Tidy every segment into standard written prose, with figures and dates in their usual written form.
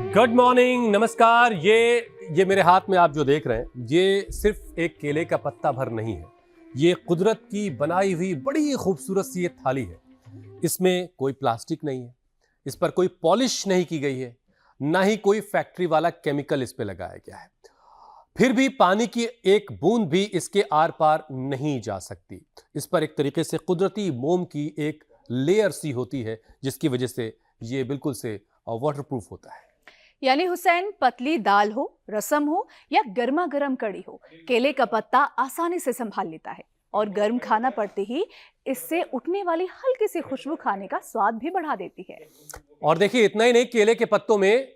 Good morning, नमस्कार। ये मेरे हाथ में आप जो देख रहे हैं, ये सिर्फ एक केले का पत्ता भर नहीं है। ये कुदरत की बनाई हुई बड़ी खूबसूरत सी एक थाली है। इसमें कोई प्लास्टिक नहीं है, इस पर कोई पॉलिश नहीं की गई है, ना ही कोई फैक्ट्री वाला केमिकल इस पे लगाया गया है। फिर भी पानी की एक बूंद भी इसके आर पार नहीं जा सकती। इस पर एक तरीके से कुदरती मोम की एक लेयर सी होती है, जिसकी वजह से ये बिल्कुल से वाटरप्रूफ होता है। यानी हुसैन, पतली दाल हो, रसम हो या गर्मा गर्म कड़ी हो, केले का पत्ता आसानी से संभाल लेता है और गर्म खाना पड़ते ही इससे उठने वाली हल्की सी खुशबू खाने का स्वाद भी बढ़ा देती है। और देखिए, इतना ही नहीं, केले के पत्तों में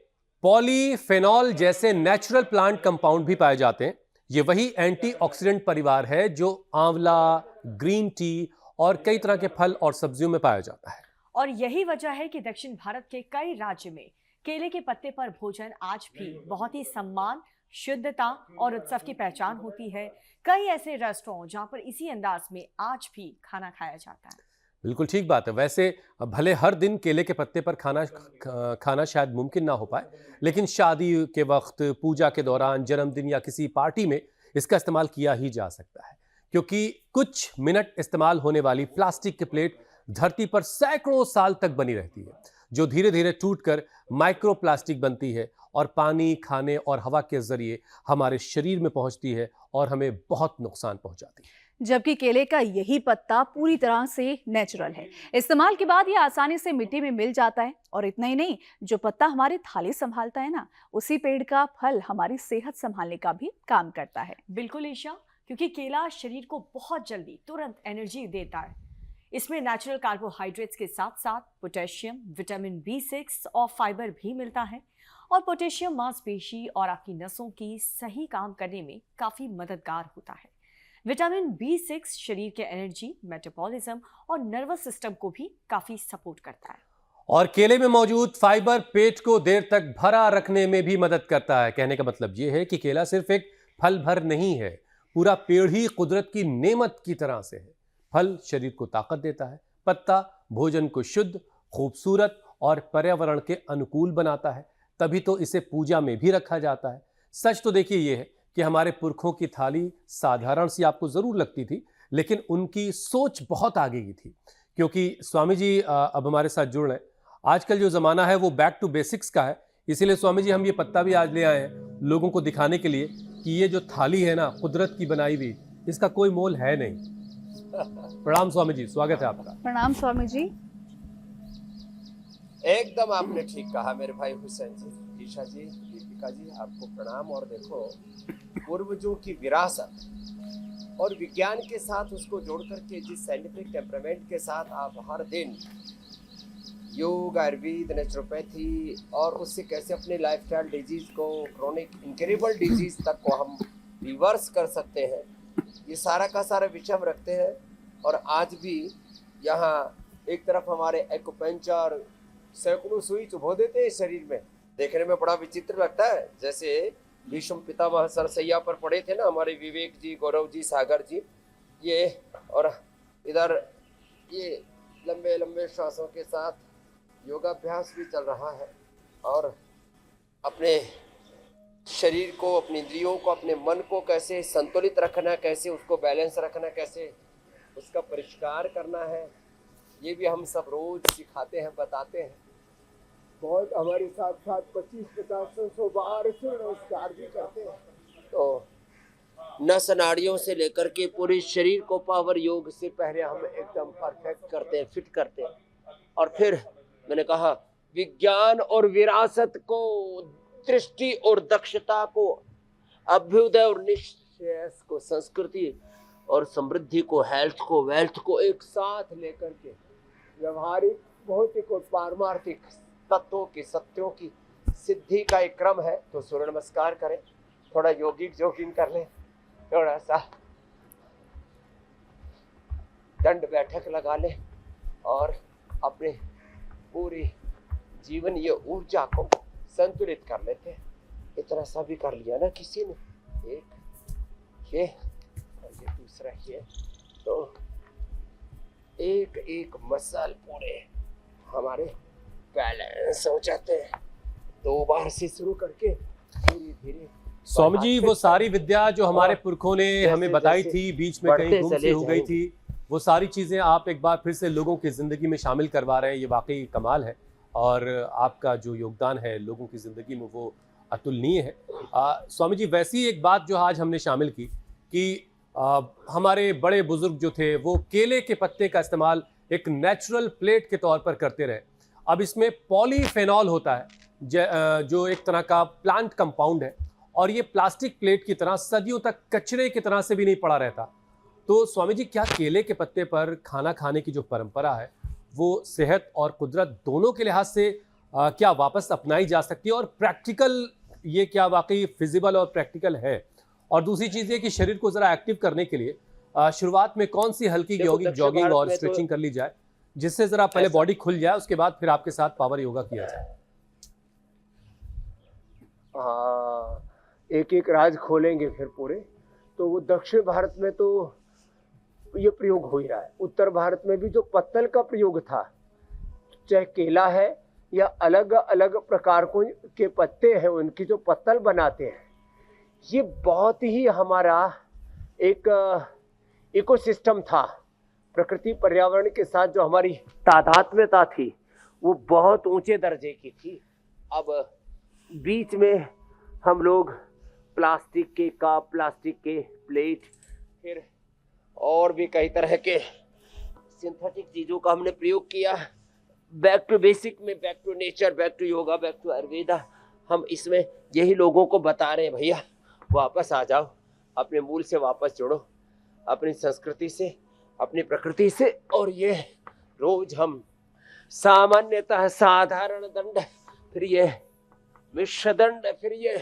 पॉलीफेनॉल जैसे नेचुरल प्लांट कंपाउंड भी पाए जाते हैं। ये वही एंटीऑक्सीडेंट परिवार है जो आंवला, ग्रीन टी और कई तरह के फल और सब्जियों में पाया जाता है। और यही वजह है कि दक्षिण भारत के कई राज्य में केले के पत्ते पर भोजन आज भी बहुत ही सम्मान, शुद्धता और उत्सव की पहचान होती है। कई ऐसे रेस्टोरेंट जहां पर इसी अंदाज में आज भी खाना खाया जाता है। बिल्कुल ठीक बात है। वैसे भले हर दिन केले के पत्ते पर खाना शायद मुमकिन ना हो पाए, लेकिन शादी के वक्त, पूजा के दौरान, जन्मदिन या किसी पार्टी में इसका इस्तेमाल किया ही जा सकता है। क्योंकि कुछ मिनट इस्तेमाल होने वाली प्लास्टिक की प्लेट धरती पर सैकड़ों साल तक बनी रहती है, जो धीरे धीरे टूटकर माइक्रो प्लास्टिक बनती है और पानी, खाने और हवा के जरिए हमारे शरीर में पहुंचती है और हमें बहुत नुकसान पहुंचाती है। जबकि केले का यही पत्ता पूरी तरह से नेचुरल है। इस्तेमाल के बाद ये आसानी से मिट्टी में मिल जाता है। और इतना ही नहीं, जो पत्ता हमारी थाली संभालता है ना, उसी पेड़ का फल हमारी सेहत संभालने का भी काम करता है। बिल्कुल ईशा, क्योंकि केला शरीर को बहुत जल्दी तुरंत एनर्जी देता है। इसमें नेचुरल कार्बोहाइड्रेट्स के साथ साथ पोटेशियम, विटामिन B6 और फाइबर भी मिलता है। और पोटेशियम मांसपेशी और आपकी नसों की सही काम करने में काफी मददगार होता है। विटामिन B6 शरीर के एनर्जी, मेटाबॉलिज्म और नर्वस सिस्टम को भी काफी सपोर्ट करता है। और केले में मौजूद फाइबर पेट को देर तक भरा रखने में भी मदद करता है। कहने का मतलब यह है कि केला सिर्फ एक फल भर नहीं है, पूरा पेड़ ही कुदरत की नेमत की तरह से है। फल शरीर को ताकत देता है, पत्ता भोजन को शुद्ध, खूबसूरत और पर्यावरण के अनुकूल बनाता है। तभी तो इसे पूजा में भी रखा जाता है। सच तो देखिए ये है कि हमारे पुरखों की थाली साधारण सी आपको जरूर लगती थी, लेकिन उनकी सोच बहुत आगे की थी। क्योंकि स्वामी जी अब हमारे साथ जुड़ रहे हैं। आजकल जो जमाना है वो बैक टू बेसिक्स का है, इसीलिए स्वामी जी हम ये पत्ता भी आज ले आए हैं लोगों को दिखाने के लिए कि ये जो थाली है ना, कुदरत की बनाई हुई, इसका कोई मोल है नहीं। प्रणाम स्वामी जी, स्वागत है आपका। प्रणाम स्वामी जी। एकदम आपने ठीक कहा मेरे भाई हुसैन जी, ईशा जी, दीपिका जी, आपको प्रणाम। और देखो, पूर्वजों की विरासत और विज्ञान के साथ उसको जोड़ करके जिस साइंटिफिक टेम्परामेंट के साथ आप हर दिन योग, आयुर्वेद, नेचुरोपैथी और उससे कैसे अपने लाइफस्टाइल डिजीज को, क्रोनिक इनक्योरेबल डिजीज तक को हम रिवर्स कर सकते हैं, ये सारा का सारा विषय हम रखते हैं। और आज भी यहाँ एक तरफ हमारे एक्यूपंक्चर सैकड़ों सुई चुभो देते हैं शरीर में, देखने में बड़ा विचित्र लगता है। जैसे भीष्म पितामह सरसैया पर पड़े थे ना हमारे विवेक जी, गौरव जी, सागर जी, ये, और इधर ये लंबे लंबे श्वासों के साथ योगाभ्यास भी चल रहा है। और अपने शरीर को, अपनी इंद्रियों को, अपने मन को कैसे संतुलित रखना, कैसे उसको बैलेंस रखना, कैसे उसका परिष्कार करना है, ये भी हम सब रोज सिखाते हैं, बताते हैं। बहुत हमारे साथ साथ 25-50-100 बार से नमस्कार भी करते हैं। तो नस नाड़ियों से लेकर के पूरे शरीर को पावर योग से पहले हम एकदम परफेक्ट करते हैं, फिट करते हैं। और फिर मैंने कहा, विज्ञान और विरासत को, दृष्टि और दक्षता को, अभ्युदय और निश्चय को, संस्कृति और समृद्धि को, हेल्थ को, वेल्थ को एक साथ लेकर के व्यवहारिक, भौतिक और पारमार्थिक तत्वों की, सत्यों की सिद्धि का एक क्रम है। तो सूर्य नमस्कार करें, थोड़ा योगिक जोगिंग कर लें, थोड़ा सा दंड बैठक लगा लें और अपने पूरी जीवन ये ऊर्जा को संतुलित कर लेते हैं। इतना सा भी कर लिया ना किसी ने, एक ये और ये दूसरा ये, तो एक एक मसल पूरे हमारे बैलेंस हो जाते हैं। 2 बार से शुरू करके धीरे धीरे स्वामी जी वो सारी विद्या जो हमारे और पुरखों ने जैसे हमें बताई जैसे थी, बीच में बढ़ते कहीं गुम सी चले हो गई जाएंगे। थी, वो सारी चीज़ें आप एक बार फिर से लोगों की ज़िंदगी में शामिल करवा रहे हैं, ये वाकई कमाल है। और आपका जो योगदान है लोगों की ज़िंदगी में वो अतुलनीय है। स्वामी जी वैसी एक बात जो आज हमने शामिल की कि हमारे बड़े बुजुर्ग जो थे वो केले के पत्ते का इस्तेमाल एक नेचुरल प्लेट के तौर पर करते रहे। अब इसमें पॉलीफेनॉल होता है जो एक तरह का प्लांट कंपाउंड है, और ये प्लास्टिक प्लेट की तरह सदियों तक कचरे की तरह से भी नहीं पड़ा रहता। तो स्वामी जी क्या केले के पत्ते पर खाना खाने की जो परंपरा है वो सेहत और कुदरत दोनों के लिहाज से क्या वापस अपनाई जा सकती है, और प्रैक्टिकल ये क्या वाकई फिजिबल और प्रैक्टिकल है? और दूसरी चीज़ ये कि शरीर को ज़रा एक्टिव करने के लिए शुरुआत में कौन सी हल्की देखो, दक्षिण जॉगिंग भारत और में तो स्ट्रेचिंग कर ली जाए जिससे ज़रा पहले ऐसा- बॉडी खुल जाए, उसके बाद फिर आपके साथ पावर योगा किया जाए? हाँ, एक एक राज खोलेंगे फिर पूरे। तो वो दक्षिण भारत में तो ये प्रयोग हो ही रहा है। उत्तर भारत में भी जो पत्तल का प्रयोग था, चाहे केला है या अलग अलग प्रकार के पत्ते हैं, उनकी जो पत्तल बनाते हैं, ये बहुत ही हमारा एक इकोसिस्टम था। प्रकृति पर्यावरण के साथ जो हमारी तादात्म्यता थी वो बहुत ऊंचे दर्जे की थी। अब बीच में हम लोग प्लास्टिक के कप, प्लास्टिक के प्लेट, फिर और भी कई तरह के सिंथेटिक चीज़ों का हमने प्रयोग किया। बैक टू बेसिक में, back to nature, back to yoga, back to ayurveda, हम इसमें यही लोगों को बता रहे हैं, भैया वापस आ जाओ, अपने मूल से वापस जुड़ो, अपनी संस्कृति से, अपनी प्रकृति से। और ये रोज हम सामान्यतः साधारण दंड, फिर ये मिश्र दंड, फिर ये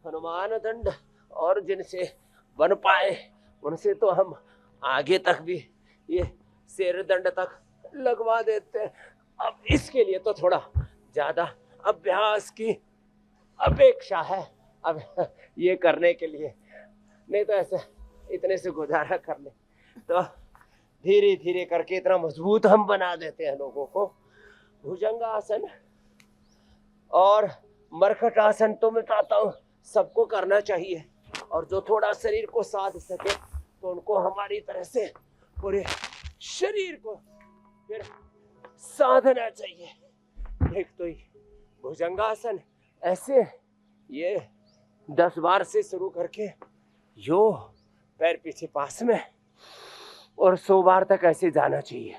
हनुमान दंड, और जिनसे बन पाए उनसे तो हम आगे तक भी ये शेर दंड तक लगवा देते हैं। अब इसके लिए तो थोड़ा ज्यादा अभ्यास की अपेक्षा है अब ये करने के लिए, नहीं तो ऐसे इतने से गुजारा कर ले तो धीरे धीरे करके इतना मजबूत हम बना देते हैं लोगों को। भुजंगासन और मरकट आसन तो मैं चाहता हूँ सबको करना चाहिए, और जो थोड़ा शरीर को साध सके तो उनको हमारी तरह से पूरे शरीर को फिर साधना चाहिए। एक तो भुजंगासन ऐसे ये 10 बार से शुरू करके यो पैर पीछे पास में, और 100 बार तक ऐसे जाना चाहिए।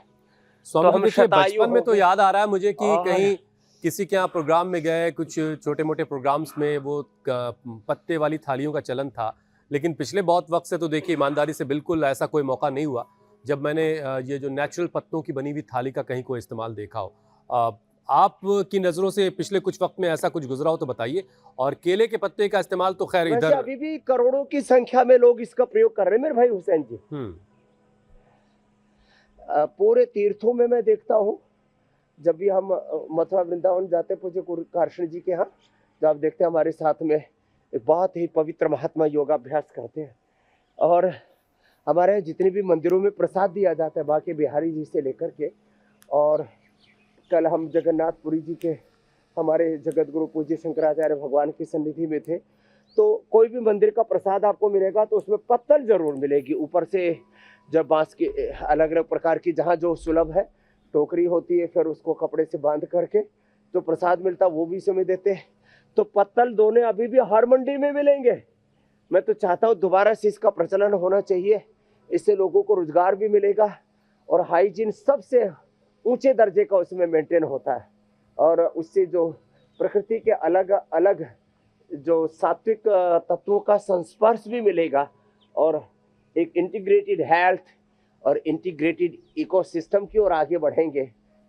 स्वामी जी हम देखिए शतायु बचपन में हो तो गए। याद आ रहा है मुझे कि और- कहीं किसी के यहाँ प्रोग्राम में गए, कुछ छोटे मोटे प्रोग्राम्स में वो पत्ते वाली थालियों का चलन था, लेकिन पिछले बहुत वक्त से तो देखिए ईमानदारी से बिल्कुल ऐसा कोई मौका नहीं हुआ जब मैंने ये जो नेचुरल पत्तों की बनी हुई थाली का कहीं कोई इस्तेमाल देखा हो। आपकी नज़रों से पिछले कुछ वक्त में ऐसा कुछ गुजरा हो तो बताइए। और केले के पत्ते का इस्तेमाल तो खैर वैसे इधर अभी भी करोड़ों की संख्या में लोग इसका प्रयोग कर रहे हैं मेरे भाई हुसैन जी। पूरे तीर्थों में मैं देखता हूँ, जब भी हम मथुरा वृंदावन जाते पूज्य गुरु कारशण जी के यहाँ, जब आप देखते हैं हमारे साथ में एक बहुत ही पवित्र महात्मा योगाभ्यास करते हैं। और हमारे जितने भी मंदिरों में प्रसाद दिया जाता है बाकी बिहारी जी से लेकर के, और कल हम जगन्नाथपुरी जी के हमारे जगत गुरु पूज्य शंकराचार्य भगवान की सन्निधि में थे, तो कोई भी मंदिर का प्रसाद आपको मिलेगा तो उसमें पत्तल जरूर मिलेगी। ऊपर से जब बांस की अलग अलग प्रकार की जहाँ जो सुलभ है टोकरी होती है, फिर उसको कपड़े से बांध करके जो प्रसाद मिलता है वो भी समय देते हैं। तो पत्तल दोने अभी भी हर मंडी में मिलेंगे। मैं तो चाहता हूँ दोबारा से इसका प्रचलन होना चाहिए, इससे लोगों को रोजगार भी मिलेगा और हाइजीन सबसे ऊंचे दर्जे का उसमें मेंटेन होता है, और उससे जो प्रकृति के अलग अलग जो सात्विक तत्वों का संस्पर्श भी मिलेगा, और एक इंटीग्रेटेड हेल्थ और इंटीग्रेटेड इकोसिस्टम की ओर आगे बढ़ेंगे।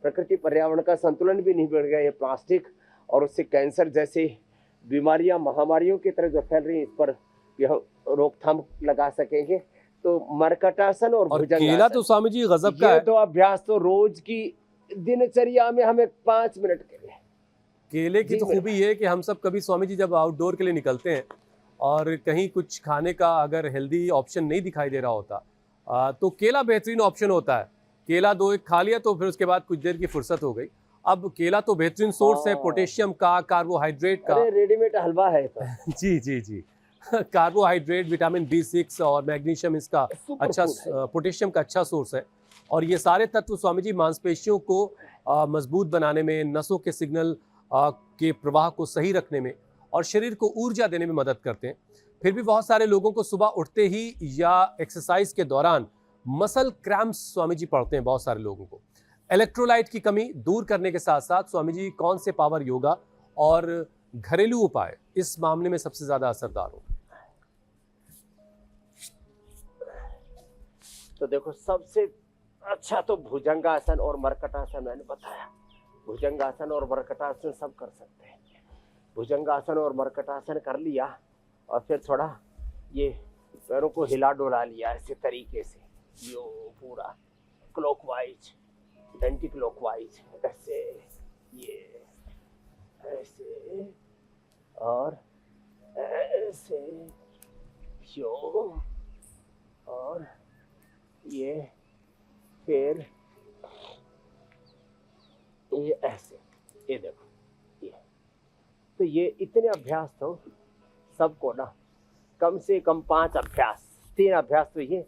प्रकृति पर्यावरण का संतुलन भी नहीं बिगड़ गया। ये प्लास्टिक और उससे कैंसर जैसे बीमारियां, महामारियों की तरह जो फैल रही है, इस पर यह रोकथाम लगा सकेंगे। तो मरकटासन और केला तो स्वामी जी गजब का ये है। दो अभ्यास तो रोज की दिनचर्या में हमें 5 मिनट के लिए। केले की जी तो मेरे खूबी ये है कि हम सब कभी स्वामी जी जब आउटडोर के लिए निकलते हैं और कहीं कुछ खाने का अगर हेल्दी ऑप्शन नहीं दिखाई दे रहा होता तो केला बेहतरीन ऑप्शन होता है। केला 2 एक खा लिया तो फिर उसके बाद कुछ देर की फुर्सत हो गई। अब केला तो बेहतरीन सोर्स है हाँ। पोटेशियम का, कार्बोहाइड्रेट का। अरे रेडीमेड हलवा है तो जी जी जी। कार्बोहाइड्रेट, विटामिन B6 और मैग्नीशियम इसका सुपर अच्छा, फूड है। पोटेशियम का अच्छा सोर्स है। और ये सारे तत्व स्वामी जी मांसपेशियों को मजबूत बनाने में, नसों के सिग्नल के प्रवाह को सही रखने में और शरीर को ऊर्जा देने में मदद करते हैं। फिर भी बहुत सारे लोगों को सुबह उठते ही या एक्सरसाइज के दौरान मसल क्रैम्प्स स्वामी जी पड़ते हैं। बहुत सारे लोगों को इलेक्ट्रोलाइट की कमी दूर करने के साथ साथ स्वामी जी कौन से पावर योगा और घरेलू उपाय इस मामले में सबसे ज्यादा असरदार हो? तो देखो, सबसे अच्छा तो भुजंगासन और मरकटासन मैंने बताया। भुजंगासन और मरकटासन सब कर सकते हैं। भुजंगासन और मरकटासन कर लिया और फिर थोड़ा ये पैरों को हिला डुला लिया ऐसे तरीके से, यो पूरा क्लॉकवाइज, एंटी क्लॉकवाइज, ऐसे, ये ऐसे और ऐसे, यो और ये, फिर ये ऐसे, ये देखो ये। तो ये इतने अभ्यास तो सबको ना कम से कम 5 अभ्यास, 3 अभ्यास तो ये,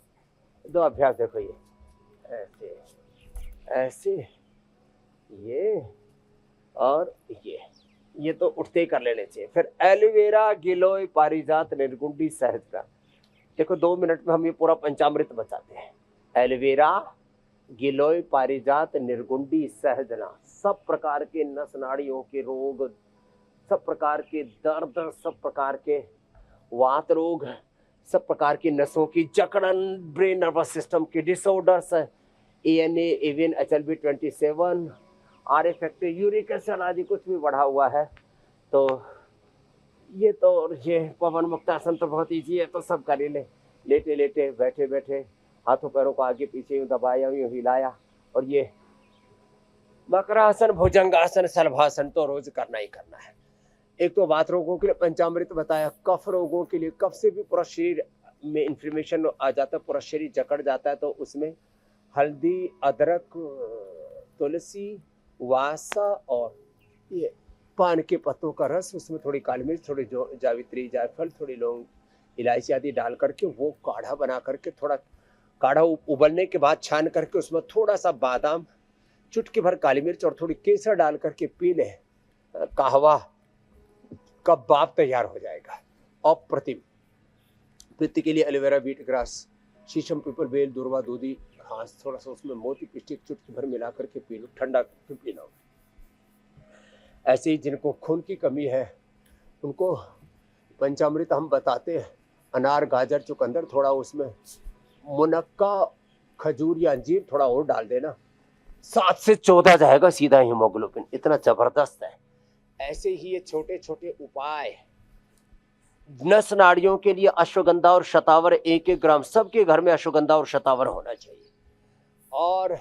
2 अभ्यास देखो ये ऐसे ऐसे, ये और ये तो उठते ही कर लेने चाहिए। फिर एलोवेरा, गिलोय, पारिजात, निर्गुंडी, सहस्त्र। देखो 2 मिनट में हम ये पूरा पंचामृत बताते हैं। एलोवेरा, गिलोय, पारिजात, निर्गुंडी, सहजना, सब प्रकार के नस नाड़ियों के रोग, सब प्रकार के दर्द, सब प्रकार के वात रोग, सब प्रकार की नसों की जकड़न, ब्रेन नर्वस सिस्टम के डिसऑर्डर्स, ANA, एवियन, HLB27, R factor, uric acid आदि कुछ भी बढ़ा हुआ है तो ये पवन मुक्तासन तो बहुत ईजी है, तो सब कर ही ले। लेटे लेटे, बैठे बैठे, हाथों पैरों को आगे पीछे यूं दबाया, यूं हिलाया। और ये मकरासन, भुजंगासन, शलभासन तो रोज करना ही करना है। एक तो वात रोगों के लिए पंचामृत बताया, कफ रोगों के लिए, कफ से भी पूरा शरीर में इन्फ्लेमेशन आ जाता है, पूरा शरीर जकड़ जाता है, तो उसमें हल्दी, अदरक, तुलसी, वासा और ये पान के पत्तों का रस, उसमें थोड़ी काली मिर्च, थोड़ी जावित्री, जायफल, थोड़ी लौंग, इलायची आदि डाल करके वो काढ़ा बना करके, थोड़ा काढ़ा उबलने के बाद छान करके उसमें थोड़ा सा बादाम, चुटकी भर काली मिर्च और थोड़ी केसर डाल करके पी ले, कहवा कबाब तैयार हो जाएगा। अप्रतिम। पित्त के लिए एलोवेरा, बीट ग्रास, शीशम, पीपल, बेल, दूर्वा, दूधी घास, थोड़ा सा उसमें मोती की स्टिक चुटकी भर मिला करके पी लो, ठंडा फिर पी लो। ऐसे ही जिनको खून की कमी है उनको पंचामृत हम बताते हैं, अनार, गाजर, चुकंदर, थोड़ा उसमें मुनक्का, खजूर या अंजीर थोड़ा और डाल देना, 7 से 14 जाएगा सीधा हीमोग्लोबिन, इतना जबरदस्त है। ऐसे ही ये छोटे छोटे उपाय नस नाड़ियों के लिए, अश्वगंधा और शतावर 1-1 ग्राम, सबके घर में अश्वगंधा और शतावर होना चाहिए। और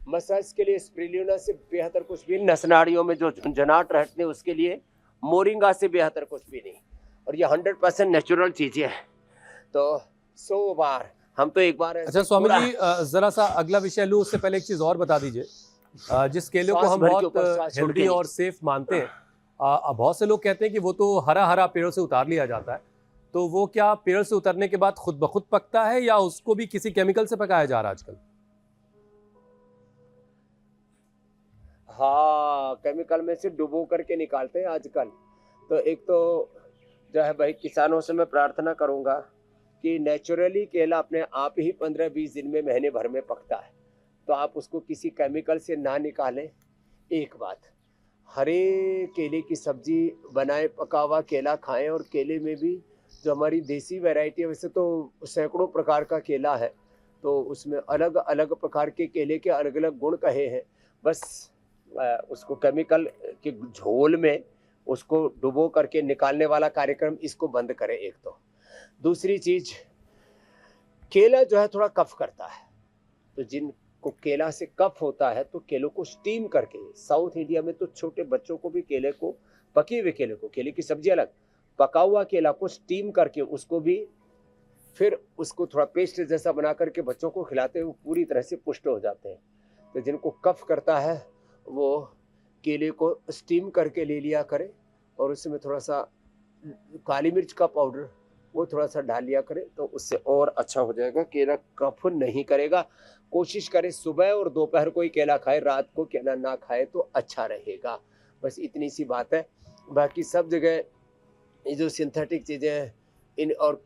मसाज के लिए स्पिरुलिना से बेहतर कुछ भी, नस नाड़ियों में जो झुंझुनाट रहते हैं उसके लिए मोरिंगा से बेहतर कुछ भी नहीं। और ये 100% नेचुरल चीजें हैं। तो 100 बार हम तो एक बार। अच्छा स्वामी जी, जरा सा अगला विषय लूं उससे पहले एक चीज और बता दीजिए। जिस केले को हम बहुत हेल्दी और सेफ मानते हैं, बहुत से लोग कहते हैं कि वो तो हरा हरा पेड़ से उतार लिया जाता है, तो वो क्या पेड़ से उतरने के बाद खुद ब खुद पकता है या उसको भी किसी केमिकल से पकाया जा रहा है आजकल? हाँ, केमिकल में से डुबो करके निकालते हैं आजकल। तो एक तो जो है भाई, किसानों से मैं प्रार्थना करूंगा कि नेचुरली केला अपने आप ही 15-20 दिन में, महीने भर में पकता है, तो आप उसको किसी केमिकल से ना निकालें। एक बात, हरे केले की सब्जी बनाएं, पका हुआ केला खाएं। और केले में भी जो हमारी देसी वैरायटी है, वैसे तो सैकड़ों प्रकार का केला है, तो उसमें अलग अलग प्रकार के केले के अलग अलग गुण कहे हैं। बस उसको केमिकल के झोल में उसको डुबो करके निकालने वाला कार्यक्रम, इसको बंद करें। एक तो दूसरी चीज, केला जो है थोड़ा कफ करता है, तो जिनको केला से कफ होता है तो केलों को स्टीम करके, साउथ इंडिया में तो छोटे बच्चों को भी केले को, पके हुए केले को, केले की सब्जी अलग, पका हुआ केला को स्टीम करके उसको भी फिर उसको थोड़ा पेस्ट जैसा बना करके बच्चों को खिलाते हैं, वो पूरी तरह से पुष्ट हो जाते हैं। तो जिनको कफ करता है वो केले को स्टीम करके ले लिया करें और उसमें थोड़ा सा काली मिर्च का पाउडर वो थोड़ा सा डाल लिया करें तो उससे और अच्छा हो जाएगा। केला कफ नहीं करेगा। कोशिश करें सुबह और दोपहर को ही केला खाए, रात को केला ना खाए तो अच्छा रहेगा। बस इतनी सी बात है। बाकी सब जगह ये जो सिंथेटिक चीज़ें हैं इन और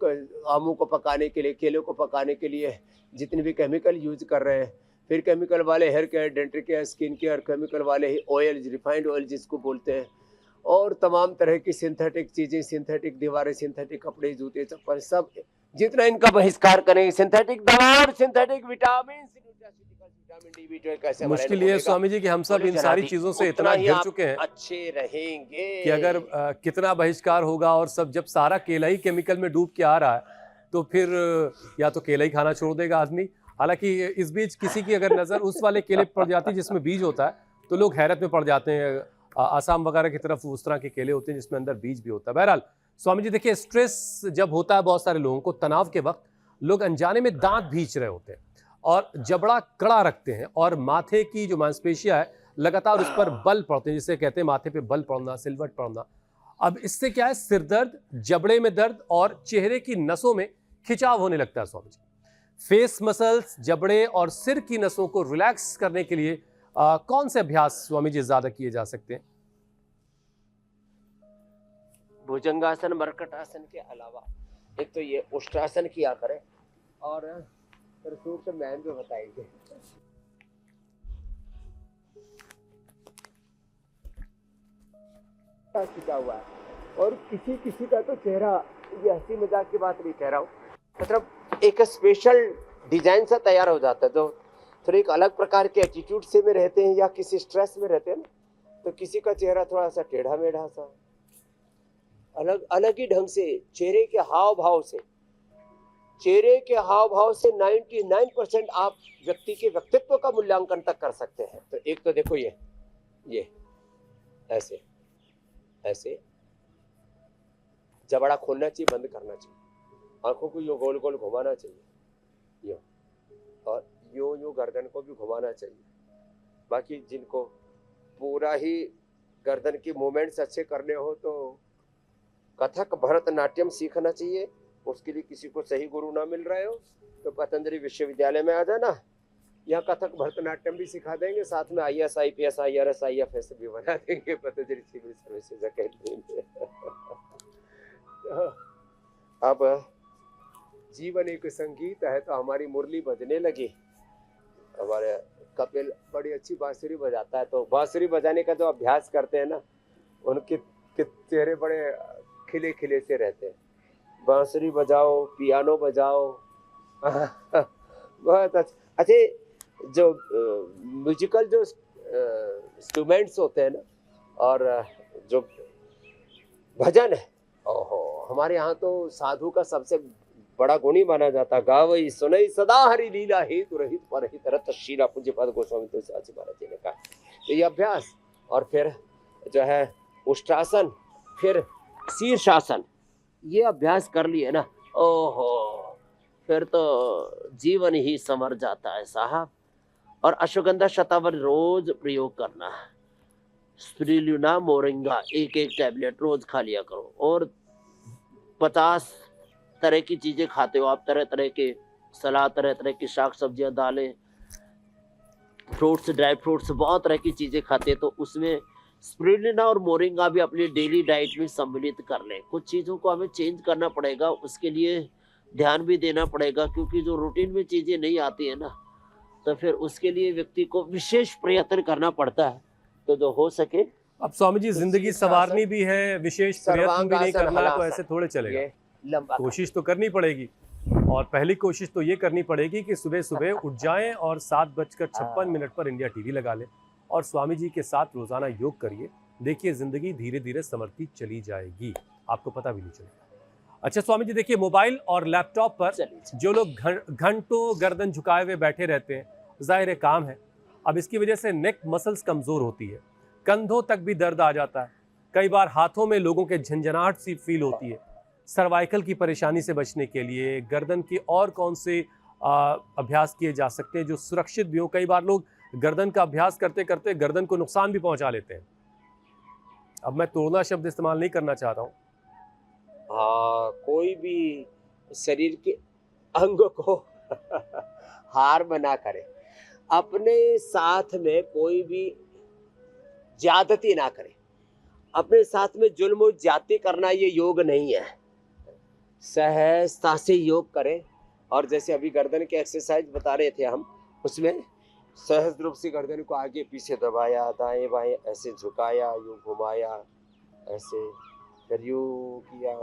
आमों को पकाने के लिए, केलों को पकाने के लिए जितने भी केमिकल यूज कर रहे हैं, फिर केमिकल वाले hair care, dental care, skin care, chemical वाले ही ऑयल, रिफाइंड ऑयल जिसको बोलते हैं, और तमाम तरह की सिंथेटिक चीज़ें, सिंथेटिक दीवारें, सिंथेटिक कपड़े, जूते, चप्पल, सब जितना इनका बहिष्कार करें, सिंथेटिक दवा और synthetic vitamin, vitamin D, B12 कैसे मुश्किल ये है स्वामी जी कि हम सब इन सारी चीजों से इतना घिर चुके हैं अच्छे रहेंगे कि अगर कितना बहिष्कार होगा और सब जब सारा केला ही केमिकल में डूब के आ रहा है तो फिर या तो केला ही खाना छोड़ देगा आदमी। हालांकि इस बीच किसी की अगर नज़र उस वाले केले पर पड़ जाती है जिसमें बीज होता है तो लोग हैरत में पड़ जाते हैं। आसाम वगैरह की तरफ उस तरह के केले होते हैं जिसमें अंदर बीज भी होता है। बहरहाल स्वामी जी देखिए, स्ट्रेस जब होता है बहुत सारे लोगों को, तनाव के वक्त लोग अनजाने में दांत भींच रहे होते हैं और जबड़ा कड़ा रखते हैं और माथे की जो मांसपेशियां है लगातार उस पर बल पड़ते हैं, जिसे कहते हैं माथे पे बल पड़ना, सिलवट पड़ना। अब इससे क्या है, सिर दर्द, जबड़े में दर्द और चेहरे की नसों में खिंचाव होने लगता है। स्वामी जी, फेस मसल्स, जबड़े और सिर की नसों को रिलैक्स करने के लिए कौन से अभ्यास स्वामी जी ज्यादा किए जा सकते हैं? भुजंगासन, मरकटासन के अलावा एक तो ये उष्ट्रासन किया करें और तो मैम जो बताएंगे। खिंचा हुआ है और किसी किसी का तो चेहरा, ये हंसी मजाक की बात नहीं कह रहा हूँ, मतलब एक स्पेशल डिजाइन सा तैयार हो जाता है। तो थोड़ा एक अलग प्रकार के एटीट्यूड से में रहते हैं या किसी स्ट्रेस में रहते हैं ना, तो किसी का चेहरा थोड़ा सा टेढ़ा मेढ़ा सा, अलग अलग ही ढंग से चेहरे के हाव भाव से, चेहरे के हाव भाव से 99% आप व्यक्ति के व्यक्तित्व का मूल्यांकन तक कर सकते हैं। तो एक तो देखो ये ऐसे ऐसे जबड़ा खोलना चाहिए, बंद करना चाहिए, आंखों को यूं गोल गोल घुमाना चाहिए, यूं, और यूं गर्दन को भी घुमाना चाहिए। बाकी जिनको पूरा ही गर्दन की मूवमेंट्स अच्छे करने हो तो कथक, भरतनाट्यम सीखना चाहिए। उसके लिए किसी को सही गुरु ना मिल रहे हो तो पतंजलि विश्वविद्यालय में आ जाना, यहाँ कथक भरतनाट्यम भी सिखा देंगे, साथ में IAS, IPS, IRS, IFS भी बना देंगे पतंजलि सिविल सर्विसेज अकेडमी में। अब जीवन एक संगीत है तो हमारी मुरली बजने लगी। हमारे कपिल बड़ी अच्छी बांसुरी बजाता है, तो बांसुरी बजाने का जो अभ्यास करते हैं ना, उनके चेहरे बड़े खिले खिले से रहते हैं। बांसुरी बजाओ, पियानो बजाओ, बहुत अच्छे जो म्यूजिकल जो इंस्ट्रूमेंट्स होते हैं ना, और जो भजन है, ओहो, हमारे यहाँ तो साधु का सबसे बड़ा गुणी माना जाता। गावई सुनई सदा हरि लीला हेतु रहित परहित रत शीला, पूज्यपाद गोस्वामी तुलसीदास महाराज जी ने कहा। तो ये अभ्यास, और फिर जो है उष्ट्रासन, फिर शीर्षासन, ये अभ्यास कर लिए ना, ओहो, फिर तो जीवन ही संवर जाता है साहब। और अश्वगंधा शतावर रोज प्रयोग करना, स्पिरुलिना मोरिंगा एक टैबलेट रोज खा लिया करो। और 50 तरह की चीजें खाते हो आप, तरह तरह के सलाद, तरह तरह की शाक सब्जियां, दालें, फ्रूट्स, ड्राई फ्रूट्स, बहुत तरह की चीजें खाते हैं, तो उसमें स्पिरुलिना और मोरिंगा भी अपनी डेली डाइट में सम्मिलित कर लें। कुछ चीज़ों को हमें चेंज करना पड़ेगा, उसके लिए ध्यान भी देना पड़ेगा, क्योंकि जो रूटीन में चीज़ें नहीं आती है ना, तो फिर उसके लिए व्यक्ति को विशेष प्रयत्न करना पड़ता है। तो जो हो सके, अब स्वामी जी जिंदगी संवारनी भी है, विशेष प्रयत्न भी नहीं करना है, तो ऐसे थोड़े चलेगा। कोशिश तो करनी पड़ेगी, और पहली कोशिश तो ये करनी पड़ेगी कि सुबह सुबह उठ जाएं और 7:56 पर इंडिया टीवी लगा लें और स्वामी जी के साथ रोजाना योग करिए। देखिए जिंदगी धीरे धीरे संवरती चली जाएगी, आपको पता भी नहीं चलेगा। अच्छा स्वामी जी देखिए, मोबाइल और लैपटॉप पर जो लोग घंटों गर्दन झुकाए हुए बैठे रहते हैं, जाहिर काम है, अब इसकी वजह से नेक मसल्स कमजोर होती है, कंधों तक भी दर्द आ जाता है, कई बार हाथों में लोगों के झंझनाहट सी फील होती है। सर्वाइकल की परेशानी से बचने के लिए गर्दन के और कौन से अभ्यास किए जा सकते हैं जो सुरक्षित भी हो? कई बार लोग गर्दन का अभ्यास करते करते गर्दन को नुकसान भी पहुंचा लेते हैं। अब मैं तोड़ना शब्द इस्तेमाल नहीं करना चाहता हूं। हाँ, कोई भी शरीर के अंग को हार बना करे, अपने साथ में कोई भी ज्यादती ना करे, अपने साथ में जुल्म ज्यादती करना ये योग नहीं है। सहजता से योग करें। और जैसे अभी गर्दन के एक्सरसाइज बता रहे थे हम, उसमें सहज रूप से गर्दन को आगे पीछे दबाया, दाएं बाएं ऐसे झुकाया, यूं घुमाया, ऐसे फिर यूं किया।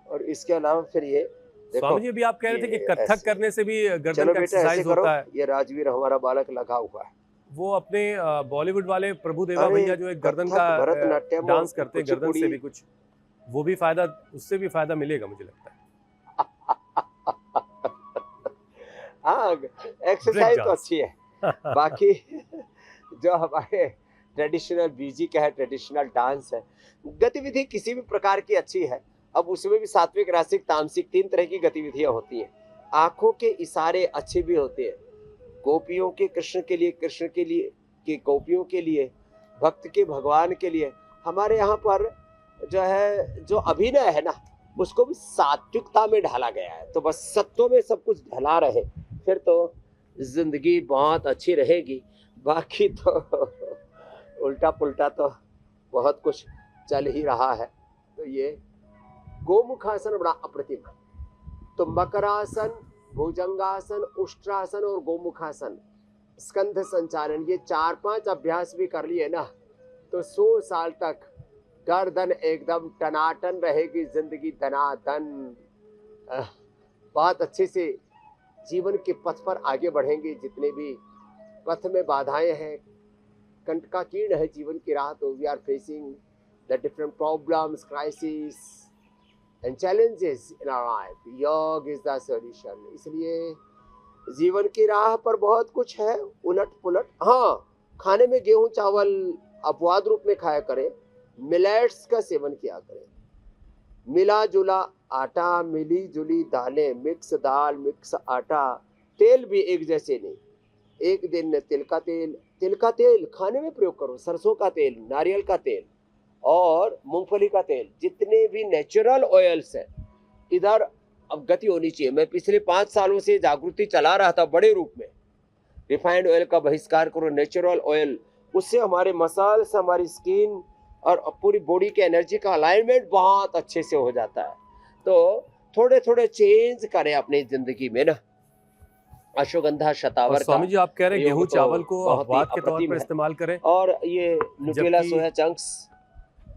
और इसके अलावा फिर ये देखो, स्वामी जी अभी आप कह रहे थे कि ये कथक ऐसे। करने से भी गर्दन चलो का बेटा ऐसे एक्सरसाइज करो, होता है। ये राजवीर हमारा बालक लगा हुआ है। वो अपने बॉलीवुड वाले प्रभुदेवा अरे, भैया जो एक गर्दन कथक, का भरतनाट्यम डांस और करते हैं गर्दन से कुचिपुड़ी। भी कुछ, वो भी फायदा, उससे भी फायदा मिलेगा मुझे लगता है। हाँ, एक्सरसाइज तो डांस। अच्छी है। बाकी जो हमारे ट्रेडिशनल बीजी का है, ट्रेडिशनल डांस है, गतिविधि किसी भी प्रकार की अच्छी है। अब उसमें भी सात्विक, रासिक, तामसिक 3 तरह की गतिविधियां होती हैं। आंखों के इशारे अच्छे भी होते हैं। गोपियों के कृष्ण के लिए, कृष्ण के लिए के गोपियों के लिए, भक्त के भगवान के लिए। हमारे यहाँ पर जो है, जो अभिनय है ना, उसको भी सात्विकता में ढाला गया है। तो बस सत्व में सब कुछ ढला रहे, फिर तो जिंदगी बहुत अच्छी रहेगी। बाकी तो उल्टा पुल्टा तो बहुत कुछ चल ही रहा है। तो ये गोमुखासन बड़ा अप्रतिम है। तो मकरासन, भुजंगासन, उष्ट्रासन और गोमुखासन, स्कंध संचालन, ये 4-5 अभ्यास भी कर लिए ना, तो 100 साल तक गर्दन एकदम टनाटन रहेगी, जिंदगी धनाधन। बहुत अच्छे से जीवन के पथ पर आगे बढ़ेंगे। जितने भी पथ में बाधाएं हैं, कंटकाकीर्ण है जीवन की राह, तो we are facing the different problems, crisis and challenges in our life. Yog is the solution. इसलिए जीवन की राह पर बहुत कुछ है उलट पुलट। हाँ, खाने में गेहूं चावल अपवाद रूप में खाया करें, मिलेट्स का सेवन किया करें। मिला जुला आटा, मिली जुली दालें, मिक्स दाल, मिक्स आटा, तेल भी एक जैसे नहीं। एक दिन तिल का तेल खाने में प्रयोग करो, सरसों का तेल, नारियल का तेल और मूंगफली का तेल, जितने भी नेचुरल ऑयल्स हैं, इधर अब गति होनी चाहिए। मैं पिछले 5 सालों से जागृति चला रहा था बड़े रूप में। रिफाइंड ऑयल का बहिष्कार करो, नेचुरल ऑयल, उससे हमारे मसल्स, हमारी स्किन और पूरी बॉडी के एनर्जी का अलाइनमेंट बहुत अच्छे से हो जाता है। तो थोड़े थोड़े चेंज करें अपनी जिंदगी में ना। अश्वगंधा शतावर का स्वामी जी आप कह रहे हैं गेहूं तो चावल को बहुत ही अपवाद के तौर अप्रतिम पर है। इस्तेमाल करें, और ये न्यूट्रेला जबकि- सोया चंक्स,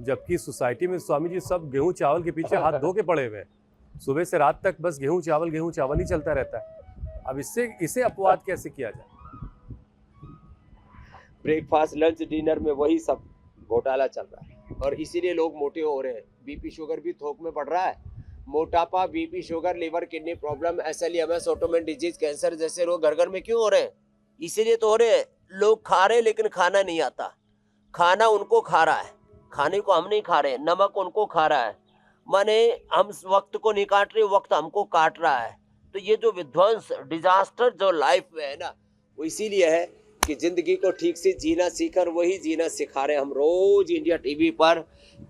जबकि सोसाइटी में स्वामी जी सब गेहूं चावल के पीछे हाथ धो के पड़े हुए हैं। सुबह से रात तक बस गेहूं चावल ही चलता रहता है। अब इसे अपवाद कैसे किया जाए? ब्रेकफास्ट, लंच, डिनर में वही सब घोटाला चल रहा है और इसीलिए लोग मोटे हो रहे हैं। बीपी शुगर भी थोक में बढ़ रहा है। मोटापा, BP sugar, liver, kidney problem, SLEMS, autoimmune disease, cancer जैसे रोग घर घर में क्यों हो रहे हैं? इसीलिए तो हो रहे हैं। लोग खा रहे हैं लेकिन खाना नहीं आता। खाना उनको खा रहा है, खाने को हम नहीं खा रहे। नमक उनको खा रहा है, माने हम वक्त को नहीं काट रहे, वक्त हमको काट रहा है। तो ये जो विध्वंस, डिजास्टर जो लाइफ में है ना, वो इसीलिए है कि जिंदगी को ठीक से जीना सीखकर वही जीना सिखा रहे हैं हम रोज इंडिया टीवी पर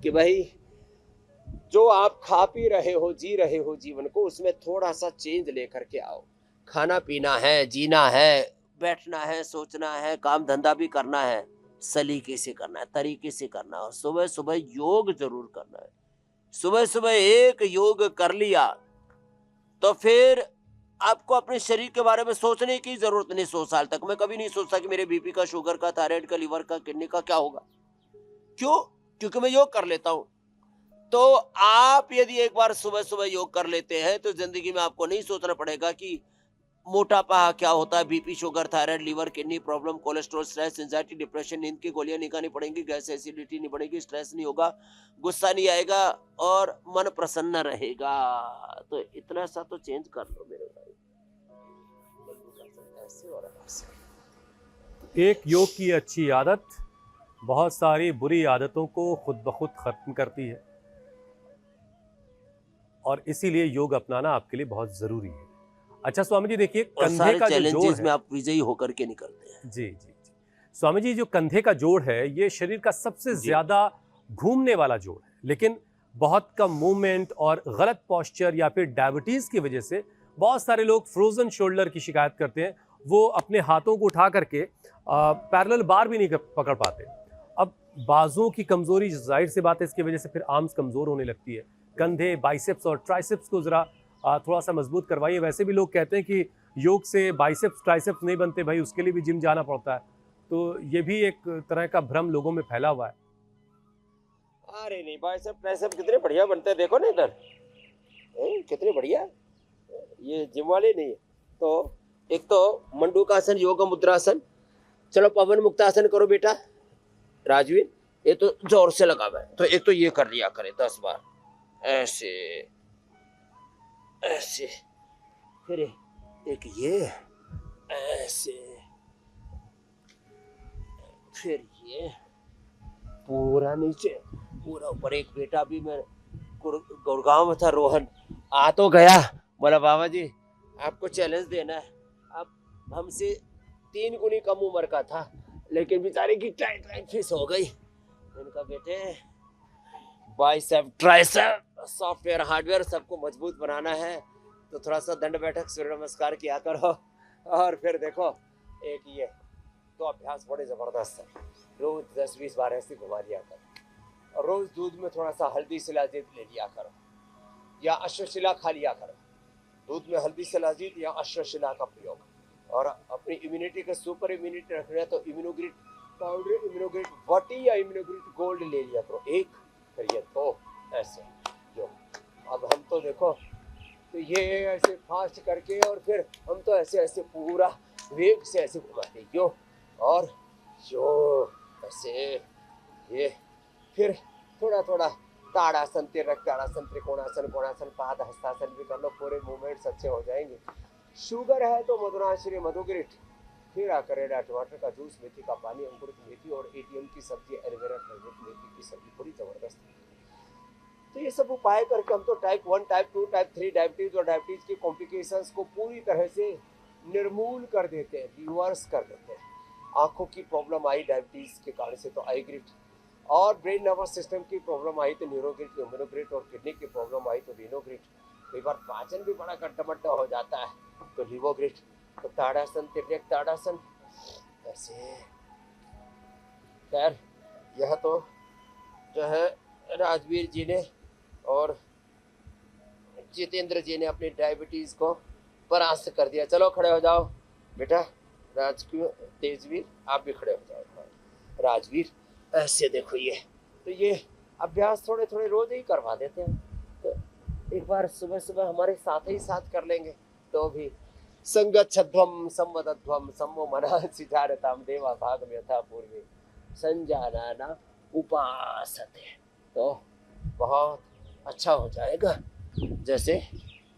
कि भाई जो आप खा पी रहे हो, जी रहे हो जीवन को, उसमें थोड़ा सा चेंज लेकर के आओ। खाना पीना है, जीना है, बैठना है, सोचना है, काम धंधा भी करना है, सलीके से करना है, तरीके से करना है। और सुबह सुबह योग जरूर करना है। सुबह सुबह एक योग कर लिया तो फिर आपको अपने शरीर के बारे में सोचने की जरूरत नहीं। 100 साल तक मैं कभी नहीं सोचता कि मेरे बीपी का, शुगर का, थायराइड का, लिवर का, किडनी का क्या होगा। क्यों? क्योंकि मैं योग कर लेता हूं। तो आप यदि एक बार सुबह सुबह योग कर लेते हैं तो जिंदगी में आपको नहीं सोचना पड़ेगा कि मोटापा क्या होता है, BP, sugar, thyroid, liver, kidney problem, cholesterol, stress, anxiety, depression, नींद की गोलियां नहीं खानी पड़ेंगी, गैस एसिडिटी नहीं बढ़ेगी, स्ट्रेस नहीं होगा, गुस्सा नहीं आएगा और मन प्रसन्न रहेगा। तो इतना सा तो चेंज कर लो मेरे भाई। ऐसे और ऐसे। एक योग की अच्छी आदत बहुत सारी बुरी आदतों को खुद ब खुद खत्म करती है और इसीलिए योग अपनाना आपके लिए बहुत जरूरी है। अच्छा स्वामी जी देखिए, और कंधे सारे का जो जोड़ चैलेंजेस है, में आप विजयी होकर के निकलते हैं। जी जी जी, स्वामी जी, जो कंधे का जोड़ है ये शरीर का सबसे ज्यादा घूमने वाला जोड़ है, लेकिन बहुत कम मूवमेंट और गलत पोस्चर या फिर डायबिटीज की वजह से बहुत सारे लोग फ्रोजन शोल्डर की शिकायत करते हैं। वो अपने हाथों को उठा करके पैरेलल बार भी नहीं पकड़ पाते। अब बाजुओं की कमजोरी, जाहिर सी बात है, इसकी वजह से फिर आर्म्स कमजोर होने लगती है। कंधे, बाइसेप्स और ट्राइसेप्स को जरा थोड़ा सा मजबूत करवाइए। वैसे भी लोग कहते हैं कि योग से बाइसेप्स ट्राइसेप्स नहीं बनते भाई, उसके लिए भी जिम जाना पड़ता है। तो ये भी एक तरह का भ्रम लोगों में फैला हुआ है। अरे नहीं, बाइसेप ट्राइसेप कितने बढ़िया बनते हैं, देखो ना इधर, कितने बढ़िया। ये जिम वाले नहीं है। तो एक तो मंडूकासन, योग मुद्रासन, चलो पवन मुक्तासन करो बेटा राजवीर, ये तो जोर से लगा हुआ है। तो एक तो ये कर लिया करे 10 बार, ऐसे ऐसे, फिर एक ये ऐसे, फिर ये पूरा नीचे, पूरा ऊपर। एक बेटा भी मैं गुड़गांव में था, रोहन, आ तो गया, बोला बाबा जी आपको चैलेंज देना है। अब हमसे 3 गुनी कम उम्र का था, लेकिन बेचारे की टाइट फिस हो गई। इनका बेटे बाइसेप ट्राइसेप, सॉफ्टवेयर हार्डवेयर सबको मजबूत बनाना है, तो थोड़ा सा दंड बैठक, सूर्य नमस्कार किया करो। और फिर देखो एक ये तो अभ्यास बड़े जबरदस्त है। रोज 10-20 बार ऐसे घुमा लिया करो, और रोज दूध में थोड़ा सा हल्दी शिलाजीत ले लिया करो, या अश्वशिला खा लिया करो। दूध में हल्दी शिलाजीत या अश्वशिला का प्रयोग, और अपनी इम्यूनिटी का सुपर इम्यूनिटी रखना है तो इम्यूनोग्रिट पाउडर, इम्यूनोग्रिट वाटी या इम्यूनोग्रिट गोल्ड ले लिया करो एक, फिर ये तो ऐसे जो। अब हम तो देखो, तो ये ऐसे फास्ट करके, और फिर हम तो ऐसे ऐसे पूरा वेग से ऐसे घुमाते क्यों, और जो ऐसे ये, फिर थोड़ा थोड़ा ताड़ासन, तिरक-ताड़ासन, त्रिकोणासन, कोणासन, पाद हस्तासन भी कर लो, पूरे मूवमेंट्स अच्छे हो जाएंगे। शुगर है तो मधुराश्री, मधुग्रिट, खीरा, करेला, टमाटर का जूस, मेथी का पानी, अंकुरित मेथी और एटीएम की सब्जी, एलोवेरा, मेथी की सब्जी बड़ी जबरदस्त है। तो ये सब उपाय करके हम तो टाइप 1, टाइप 2, टाइप 3 डायबिटीज और डायबिटीज की कॉम्प्लिकेशंस को पूरी तरह से निर्मूल कर देते हैं, रिवर्स कर देते हैं। आंखों की प्रॉब्लम आई डायबिटीज के कारण से तो आई ग्रिट, और ब्रेन नर्वस सिस्टम की प्रॉब्लम आई तो न्यूरोग्रिट, इम्यूनोग्रिट, और किडनी की प्रॉब्लम आई तो रीनोग्रिट। कई बार पाचन भी बड़ा गड्ढा हो जाता है तो लिवोग्रिट। तो ताड़ासन, तिर्यक ताड़ासन, ऐसे। खैर यह तो जो है राजवीर जी ने और जितेंद्र जी ने अपनी डायबिटीज को परास्त कर दिया। चलो खड़े हो जाओ बेटा, तेजवीर आप भी खड़े हो जाओ। राजवीर ऐसे देखो, ये तो ये अभ्यास थोड़े थोड़े रोज ही करवा देते हैं, तो एक बार सुबह सुबह हमारे साथ ही साथ कर लेंगे तो भी। संगच्छध्वम संवदध्वम सम्मो मना सिद्धारताम देवा भाग में यथा पूर्वे संजाना उपासते, तो बहुत अच्छा हो जाएगा। जैसे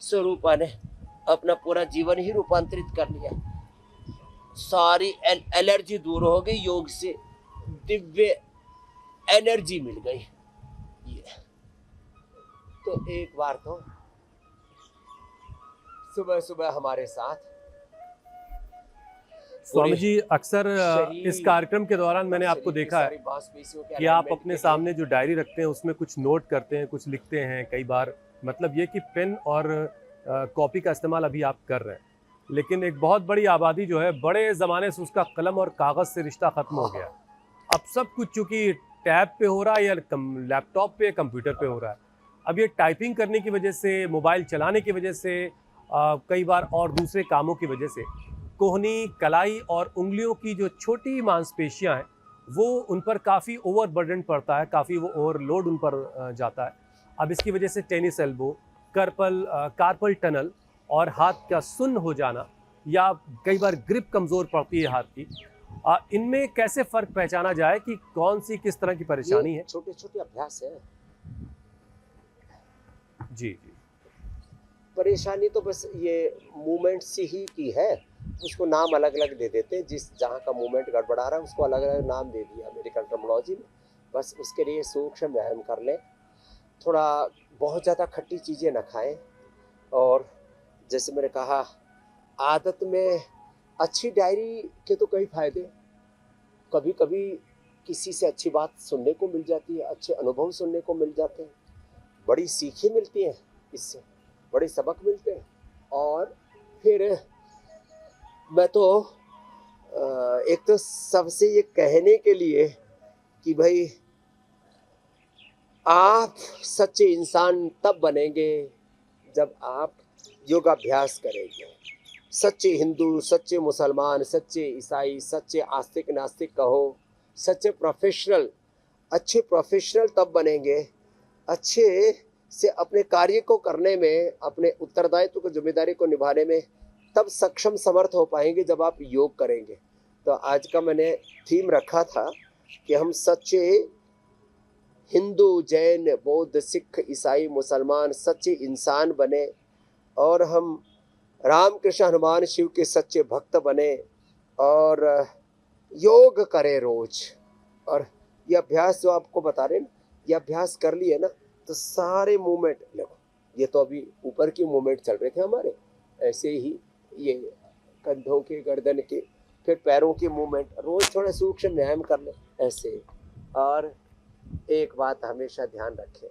स्वरूपा ने अपना पूरा जीवन ही रूपांतरित कर लिया, सारी एलर्जी दूर हो गई, योग से दिव्य एनर्जी मिल गई। ये तो एक बार तो सुबह सुबह हमारे साथ। स्वामी जी, अक्सर इस कार्यक्रम के दौरान मैंने आपको देखा है कि आप अपने सामने जो डायरी रखते हैं उसमें कुछ नोट करते हैं, कुछ लिखते हैं। कई बार मतलब ये कि पेन और कॉपी का इस्तेमाल अभी आप कर रहे हैं, लेकिन एक बहुत बड़ी आबादी जो है, बड़े ज़माने से उसका कलम और कागज़ से रिश्ता ख़त्म हो गया। अब सब कुछ चूँकि टैब पे हो रहा है या लैपटॉप पे, कंप्यूटर पे हो रहा है। अब ये टाइपिंग करने की वजह से, मोबाइल चलाने की वजह से, कई बार और दूसरे कामों की वजह से कोहनी, कलाई और उंगलियों की जो छोटी मांसपेशियां हैं वो उन पर काफ़ी ओवरबर्डन पड़ता है, काफ़ी वो ओवरलोड उन पर जाता है। अब इसकी वजह से टेनिस एल्बो, कार्पल टनल और हाथ का सुन्न हो जाना, या कई बार ग्रिप कमज़ोर पड़ती है हाथ की। इनमें कैसे फ़र्क पहचाना जाए कि कौन सी किस तरह की परेशानी है? छोटे छोटे अभ्यास है जी जी। परेशानी तो बस ये मूवमेंट से ही की है, उसको नाम अलग अलग दे देते हैं। जिस जहाँ का मूवमेंट गड़बड़ा रहा है उसको अलग अलग नाम दे दिया मेडिकल टर्मिनोलॉजी में। बस उसके लिए सूक्ष्म व्यायाम कर लें, थोड़ा बहुत ज़्यादा खट्टी चीज़ें ना खाएं, और जैसे मैंने कहा आदत में अच्छी डायरी के तो कई फायदे, कभी कभी किसी से अच्छी बात सुनने को मिल जाती है, अच्छे अनुभव सुनने को मिल जाते हैं, बड़ी सीखें मिलती हैं, इससे बड़े सबक मिलते हैं। और फिर मैं तो एक तो सबसे ये कहने के लिए कि भाई आप सच्चे इंसान तब बनेंगे जब आप योगाभ्यास करेंगे। सच्चे हिंदू, सच्चे मुसलमान, सच्चे ईसाई, सच्चे आस्तिक नास्तिक कहो, सच्चे प्रोफेशनल, अच्छे प्रोफेशनल तब बनेंगे, अच्छे से अपने कार्य को करने में, अपने उत्तरदायित्व को, जिम्मेदारी को निभाने में तब सक्षम समर्थ हो पाएंगे जब आप योग करेंगे। तो आज का मैंने थीम रखा था कि हम सच्चे हिंदू, जैन, बौद्ध, सिख, ईसाई, मुसलमान सच्चे इंसान बने और हम राम कृष्ण हनुमान शिव के सच्चे भक्त बने और योग करें रोज। और ये अभ्यास जो आपको बता रहे हैं ना, ये अभ्यास कर लिए ना तो सारे मूवमेंट, देखो ये तो अभी ऊपर की मूवमेंट चल रहे थे हमारे, ऐसे ही ये कंधों के, गर्दन के, फिर पैरों के मूवमेंट, रोज थोड़ा सूक्ष्म व्यायाम कर ले ऐसे। और एक बात हमेशा ध्यान रखें,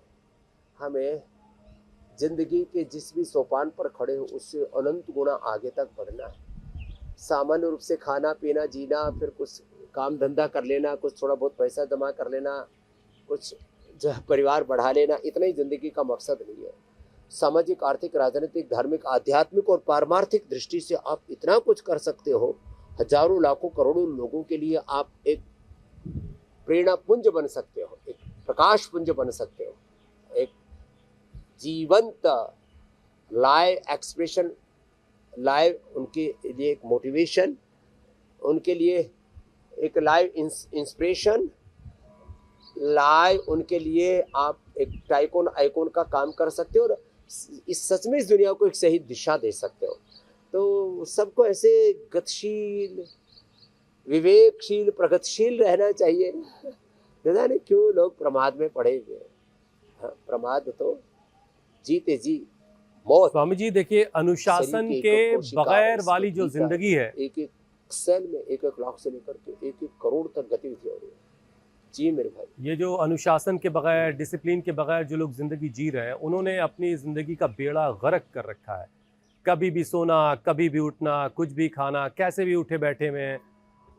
हमें जिंदगी के जिस भी सोपान पर खड़े हो उससे अनंत गुना आगे तक बढ़ना है। सामान्य रूप से खाना पीना जीना, फिर कुछ काम धंधा कर लेना, कुछ थोड़ा बहुत पैसा जमा कर लेना, कुछ जो परिवार बढ़ा लेना, इतना ही जिंदगी का मकसद नहीं है। सामाजिक, आर्थिक, राजनीतिक, धार्मिक, आध्यात्मिक और पारमार्थिक दृष्टि से आप इतना कुछ कर सकते हो। हजारों, लाखों, करोड़ों लोगों के लिए आप एक प्रेरणा पुंज बन सकते हो, एक प्रकाश पुंज बन सकते हो, एक जीवंत लाइव एक्सप्रेशन, लाइव उनके लिए एक मोटिवेशन, उनके लिए एक लाइव इंस्पिरेशन, लाइव उनके लिए आप एक टाइकोन आइकॉन का काम कर सकते हो और इस सच में इस दुनिया को एक सही दिशा दे सकते हो। तो सबको ऐसे गतिशील, विवेकशील, प्रगतिशील रहना चाहिए। पता नहीं क्यों लोग प्रमाद में पड़े हुए हैं। हाँ, प्रमाद तो जीते जी मौत। स्वामी जी देखिए, अनुशासन के बगैर वाली जो जिंदगी है, एक एक सेल में 1-1 लाख से लेकर के 1-1 करोड़ तक गतिविधि हो रही है। जी मेरे भाई, ये जो अनुशासन के बगैर, डिसिप्लिन के बगैर जो लोग जिंदगी जी रहे हैं, उन्होंने अपनी जिंदगी का बेड़ा गर्क कर रखा है। कभी भी सोना, कभी भी उठना, कुछ भी खाना, कैसे भी उठे बैठे में।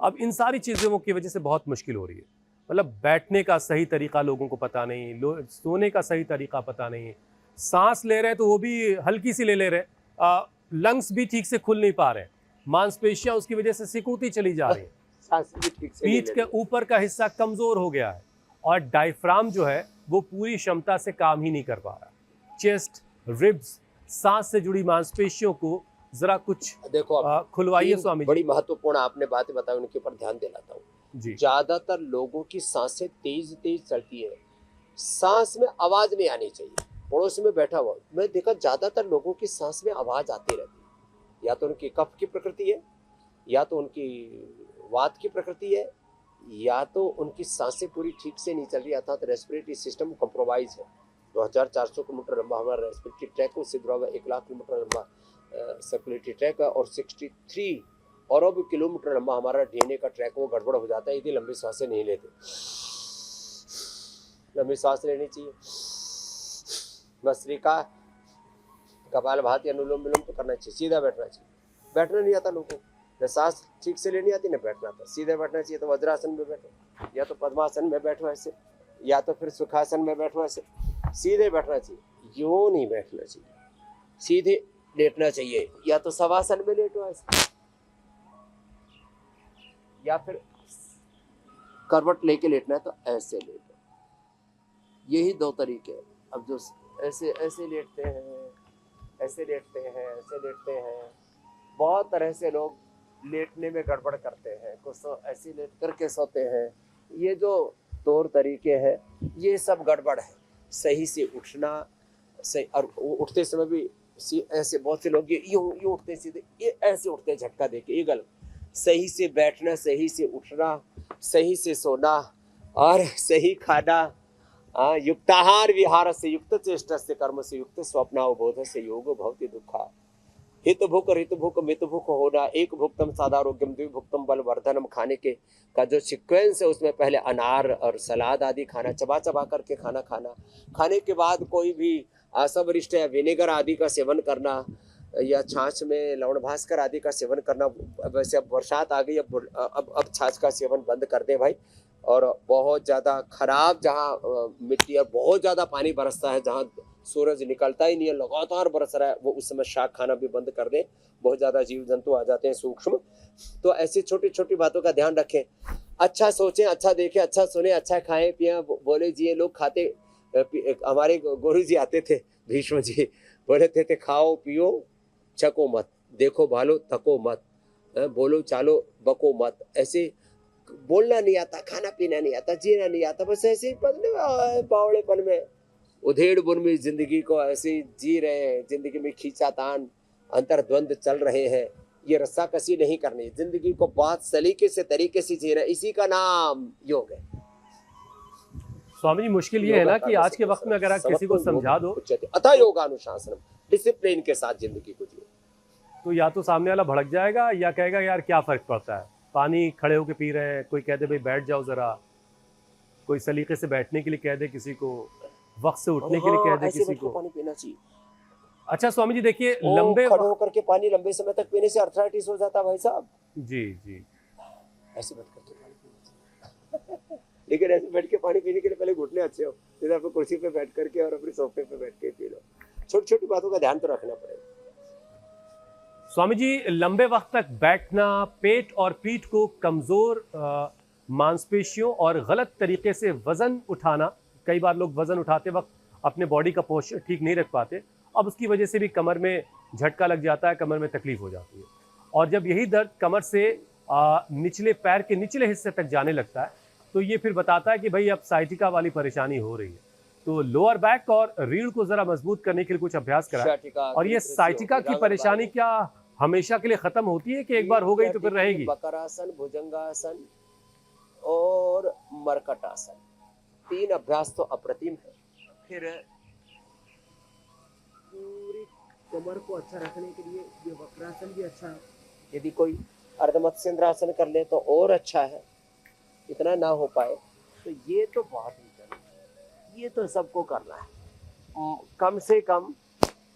अब इन सारी चीज़ों की वजह से बहुत मुश्किल हो रही है। मतलब बैठने का सही तरीका लोगों को पता नहीं, सोने का सही तरीका पता नहीं, सांस ले रहे हैं तो वो भी हल्की सी ले रहे हैं, लंग्स भी ठीक से खुल नहीं पा रहे हैं, मांसपेशियां उसकी वजह से सिकुड़ती चली जा रही है, सांस भी ठीक से पीठ के ऊपर का हिस्सा कमजोर हो गया है और डायफ्राम जो है वो पूरी क्षमता से काम ही नहीं कर पा रहा। चेस्ट, रिब्स, सांस से जुड़ी मांसपेशियों को जरा कुछ देखो आप खुलवाइए स्वामी जी। बड़ी महत्वपूर्ण आपने बातें बताई, उनके ऊपर ध्यान दिलाता हूँ जी। ज्यादातर लोगों की सांसें तेज तेज चलती है, सांस में आवाज नहीं आनी चाहिए। पड़ोस में बैठा हुआ मैं देखा, ज्यादातर लोगों की सांस में आवाज आती रहती है। या तो उनकी कफ की प्रकृति है, या तो उनकी वात की प्रकृति है, या तो उनकी सांसें पूरी ठीक से नहीं चल रही, अर्थात रेस्पिरेटरी सिस्टम कॉम्प्रोमाइज है। 2400 किलोमीटर लंबा हमारा रेस्पिरेटरी ट्रैक, उससे जुड़ा हुआ 1 लाख किलोमीटर लंबा सर्कुलेटरी ट्रैक है और 63 अरब किलोमीटर लंबा हमारा डीएनए का ट्रैक, वो गड़बड़ हो जाता है यदि लंबी सांसें नहीं लेते। लंबी सांस लेनी चाहिए, भस्त्रिका, कपालभाति, अनुलोम विलोम तो करना चाहिए, सीधा बैठना चाहिए। बैठना नहीं आता लोगों को, न सांस ठीक से लेनी आती न बैठना आता, सीधे बैठना चाहिए। तो वज्रासन में बैठो, या तो पद्मासन में बैठो ऐसे, या तो फिर सुखासन में बैठो ऐसे, सीधे बैठना चाहिए, यूं नहीं बैठना चाहिए, सीधे लेटना चाहिए, या तो शवासन में लेटो ऐसे, या फिर करवट लेके लेटना है तो ऐसे लेटो। यही 2 तरीके हैं। अब जो ऐसे ऐसे लेटते हैं, ऐसे लेटते हैं, ऐसे लेटते हैं, बहुत तरह से लोग लेटने में गड़बड़ करते हैं, कुछ तो ऐसे लेट करके सोते हैं। ये जो तौर तरीके हैं ये सब गड़बड़ है। सही से उठना, सही, और उठते समय भी ऐसे बहुत से लोग यूं उठते सीधे, ये ऐसे उठते झटका देके, ये गलत। सही से बैठना, सही से उठना, सही से सोना और सही खाना, युक्ताहार विहार से युक्त चेष्टा से कर्म से युक्त स्वप्नावबोध से योगो भवति दुखा। हित भुक ऋत भुक मित भुक होना, एक भुक्तम सादारोग्यम द्विभुक्तम बल वर्धनम, खाने के का जो सीक्वेंस है उसमें पहले अनार और सलाद आदि खाना, चबा चबा करके खाना खाना, खाने के बाद कोई भी आसवरिष्ट या विनेगर आदि का सेवन करना, या छाछ में लवण भास्कर आदि का सेवन करना। वैसे अब बरसात आ गई, अब छाछ का सेवन बंद कर दे भाई। और बहुत ज़्यादा खराब जहाँ मिट्टी और बहुत ज़्यादा पानी बरसता है, जहाँ सूरज निकलता ही नहीं है, लगातार बरस रहा है, वो उस समय शाक खाना भी बंद कर दें। बहुत ज़्यादा जीव जंतु आ जाते हैं सूक्ष्म। तो ऐसी छोटी छोटी बातों का ध्यान रखें। अच्छा सोचें, अच्छा देखें, अच्छा सुने, अच्छा खाएं पिएं। बोले जी ये लोग खाते, हमारे गुरु जी आते थे, भीष्म जी बोले थे खाओ पियो छको मत, देखो भालो थको मत, बोलो चालो बको मत। ऐसे बोलना नहीं आता, खाना पीना नहीं आता, जीना नहीं आता, बस ऐसे ही बावड़ेपन में उधेड़ बुन में जिंदगी को ऐसे ही जी रहे हैं। जिंदगी में खींचातान अंतर्द्वंद चल रहे हैं। ये रस्साकसी नहीं करनी, जिंदगी को बहुत सलीके से तरीके से जीना, इसी का नाम योग है। स्वामी जी मुश्किल ये है ना कि आज के वक्त में अगर आप किसी को समझा दो अतः योगानुशासन, डिसिप्लिन के साथ जिंदगी को जियो, तो या तो सामने वाला भड़क जाएगा या कहेगा यार क्या फर्क पड़ता है, पानी खड़े होके पी रहे हैं, कोई कह दे भाई बैठ जाओ जरा, कोई सलीके से बैठने के लिए कह दे किसी को, वक्त से उठने के लिए कह दे किसी को। पानी पीना चाहिए। अच्छा स्वामी जी देखिए, लंबे खड़े होकर के पानी लंबे समय तक पीने से अर्थराइटिस हो जाता है भाई साहब। जी जी, ऐसे बैठ करके पानी पीना लेकिन ऐसे बैठ के पानी पीने के लिए पहले घुटने अच्छे हो, जैसे अपने कुर्सी पे बैठ करके और अपने सोफे पे बैठ के पी लो। छोटी छोटी बातों का ध्यान तो रखना पड़ेगा। स्वामी जी लंबे वक्त तक बैठना पेट और पीठ को कमजोर मांसपेशियों और गलत तरीके से वजन उठाना, कई बार लोग वजन उठाते वक्त अपने बॉडी का पोस्चर ठीक नहीं रख पाते, अब उसकी वजह से भी कमर में झटका लग जाता है, कमर में तकलीफ हो जाती है। और जब यही दर्द कमर से निचले पैर के निचले हिस्से तक जाने लगता है तो ये फिर बताता है कि भाई अब साइटिका वाली परेशानी हो रही है। तो लोअर बैक और रीढ़ को जरा मजबूत करने के लिए कुछ अभ्यास करा। और ये साइटिका की परेशानी क्या हमेशा के लिए खत्म होती है कि एक बार हो गई तो फिर रहेगी? बकरासन, भुजंगासन और मरकटासन, 3 अभ्यास तो अप्रतिम है। फिर पूरी कमर को अच्छा रखने के लिए ये वक्रासन भी अच्छा है। यदि कोई अर्धमत्स्येंद्रासन कर ले तो और अच्छा है। इतना ना हो पाए तो ये तो बहुत ही जरूरी, ये तो सबको करना है। कम से कम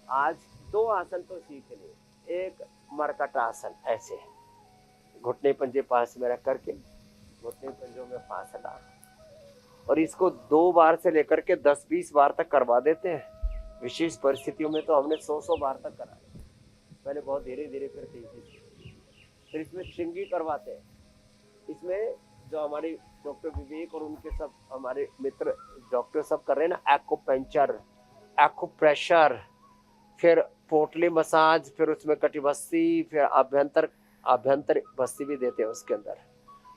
आज 2 आसन तो सीख लिए। एक मरकटासन, ऐसे घुटने पंजे पास में रख करके घुटने पंजों में फांस डाल, और इसको 2 बार से लेकर के 10-20 बार तक करवा देते हैं। विशेष परिस्थितियों में तो हमने 100 बार तक कराया। पहले बहुत धीरे धीरे फिर तेजी से। फिर इसमें श्रृंगी करवाते हैं। इसमें जो हमारे डॉक्टर विवेक और उनके सब हमारे मित्र डॉक्टर सब कर रहे हैं ना, एक्यूपंक्चर, एक्यूप्रेशर, फिर पोटली मसाज, फिर उसमें कटिबस्ती, फिर आभ्यंतर बस्ती भी देते हैं उसके अंदर,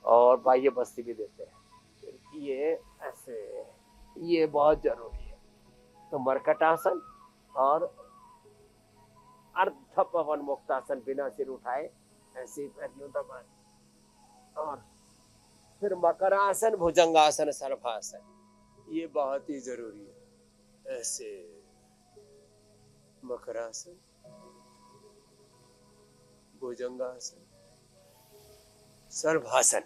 और बाह्य बस्ती भी देते हैं। ये ऐसे, ये बहुत जरूरी है। तो मरकटासन और अर्ध पवन मुक्तासन, बिना सिर उठाए ऐसे ही पैर दबाए, और फिर मकरासन, भुजंगासन, सर्वासन, ये बहुत ही जरूरी है। ऐसे मकरासन, भुजंगासन, सर्वासन,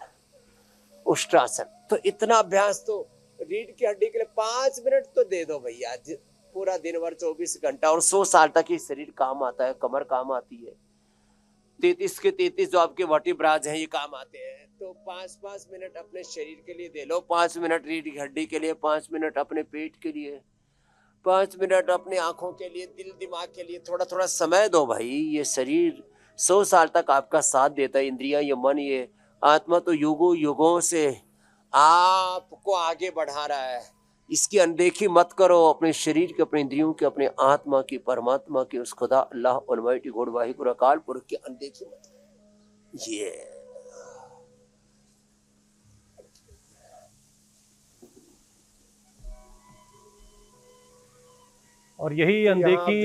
उष्ट्रासन। तो इतना अभ्यास तो रीढ़ की हड्डी के लिए 5 मिनट तो दे दो भैया। पूरा दिन भर 24 घंटा और 100 साल तक ही शरीर काम आता है, कमर काम आती है। 33 के 33 जो आपके वर्टिब्राज हैं ये काम आते हैं। तो 5-5 मिनट अपने शरीर के लिए दे लो। 5 मिनट रीढ़ की हड्डी के लिए, 5 मिनट अपने पेट के लिए, 5 मिनट अपनी आंखों के लिए, दिल दिमाग के लिए। थोड़ा थोड़ा समय दो भाई। ये शरीर 100 साल तक आपका साथ देता है। इंद्रियां, ये मन, ये आत्मा तो युगों युगों से आपको आगे बढ़ा रहा है। इसकी अनदेखी मत करो। अपने शरीर के, अपने इंद्रियों के, अपने आत्मा की, परमात्मा की, उस खुदा अल्लाह अलमाइटी गॉड वाहिगुरु अकाल पुरख की अनदेखी मत करो। ये और यही अनदेखी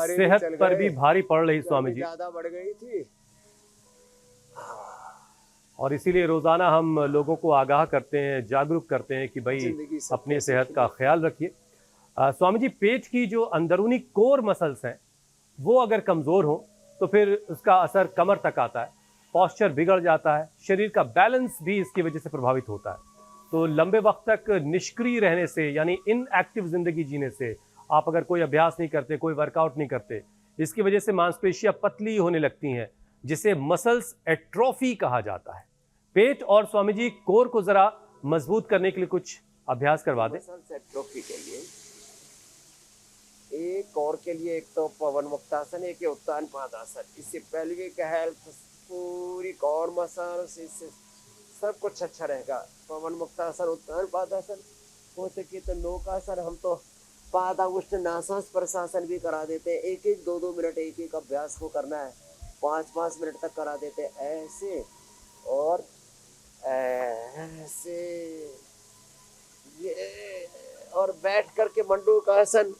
सेहत पर भी भारी पड़ रही स्वामी जी, ज्यादा बढ़ गई थी। और इसीलिए रोजाना हम लोगों को आगाह करते हैं, जागरूक करते हैं कि भाई अपनी सेहत का ख्याल रखिए। स्वामी जी पेट की जो अंदरूनी कोर मसल्स हैं वो अगर कमज़ोर हों तो फिर उसका असर कमर तक आता है, पॉस्चर बिगड़ जाता है, शरीर का बैलेंस भी इसकी वजह से प्रभावित होता है। तो लंबे वक्त तक निष्क्रिय रहने से यानी इनएक्टिव जिंदगी जीने से, आप अगर कोई अभ्यास नहीं करते, कोई वर्कआउट नहीं करते, इसकी वजह से मांसपेशियां पतली होने लगती हैं, जिसे मसल्स एट्रोफी कहा जाता है। पेट और स्वामी जी कोर को जरा मजबूत करने के लिए कुछ अभ्यास करवा दें। मसल्स एट्रोफी के लिए एक और के लिए एक तो पवन मुक्तासन, एक उत्तान पादासन। इससे पेल्विक हेल्थ, पूरी कॉर मसल्स, इससे सब कुछ अच्छा रहेगा। पवन मुक्तासन, उत्तान पादासन, हो सके तो नौकासन, हम तो पादाउष्ट नासास प्रशासन भी करा देते हैं। एक एक 2-2 मिनट एक एक अभ्यास को करना है, 5-5 मिनट तक करा देते हैं, ऐसे और ऐसे, ये और बैठ करके मंडूकासन,